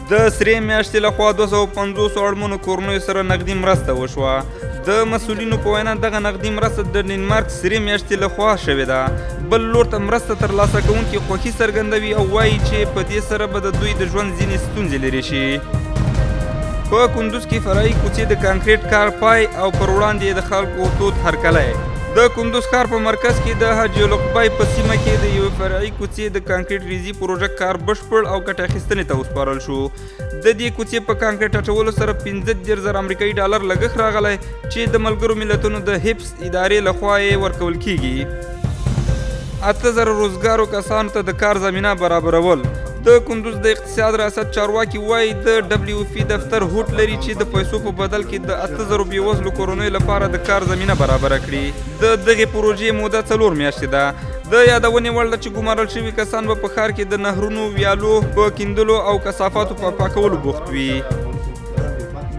د سرې میاشتې لخوا 250 اړمنو کورنیو سره نقدي مرسته وشوه. د مسؤلینو په وینا دغه نقدي مرسته د ډنمارک سرې میاشتې لخوا شوې ده. بل لور ته مرسته ترلاسه کوونکي خوښي څرګندوي او وایي چې په دې سره به د دوی د ژوند ځینې ستونزې لرې شي. په کندوز کې فرعي کوڅې د کانکریټ کار پای او پر وړاندې یې د خلکو تود هرکلی. د کندوز ښار په مرکز کې د حاجي القبای په سیمه کې د یوې فرعي کوڅې د کانکریټ ریزي پروژه کار بشپړ او ګټه اخیستنې ته وسپارل شو. د دې کوڅې په کانکریټ اچولو سره 15,000 امریکایي ډالر لګښت راغلی چې د ملګرو ملتونو د حفظ ادارې لخوا یې ورکول کیږي. 8,000 روزګارو کسانو ته د کار زمینه برابرول. د کندوز د اقتصاد ریاست چارواکي وایي د WFP دفتر هوټ لري چې د پیسو په بدل کې د 8,000 بېوزلو کورنیو لپاره د کار زمینه برابره کړي. د دغې پروژې موده 4 میاشتې ده. د یادونې وړ ده چې ګمارل شوي کسان به په ښار کې د نهرونو، ویالو په کیندلو او کثافاتو په پاکولو بوخت وي.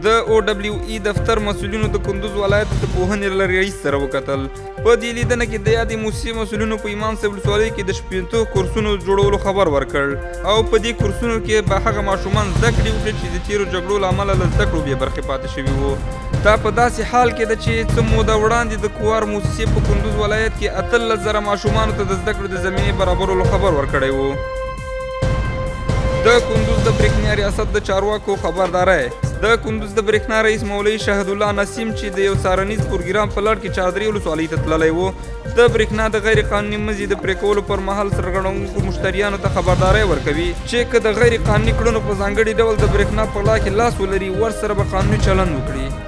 د OWE دفتر مسؤلینو د کندوز ولایت د پوهنې رئیس سره وکتل. په دې لیدنه کې د یادې موسسې مسؤلینو په ایمان صاحب ولسوالۍ کې د 15 کورسونو جوړولو خبر ورکړ او په دې کورسونو کې به هغه ماشومان زده کړې وکړي چې د تېرو جګړو له امله له زده کړو بې برخې پاتې شوي وو. دا په داسې حال کې ده چې څه موده وړاندې د کوار موسسې په کندوز ولایت کې 18,000 ماشومانو ته د زده کړو د زمینې برابرولو خبر ورکړی وو. د کندوز د برېښنا ریاست د چارواکو خبرداری. د کندوز د برېښنا رئیس مولوي شهد الله نسیم چې د یو څارنیز پروګرام په لړ کې چادرې ولسوالۍ ته تللی و، د برېښنا د غیر قانوني مزي د پرې کولو پر مهال سرغړونکو مشتریانو ته خبرداری ورکوي چې که د غیر قانوني کړنو په ځانګړي ډول د برېښنا په غلا کې لاس ولري ورسره به قانوني چلند وکړي.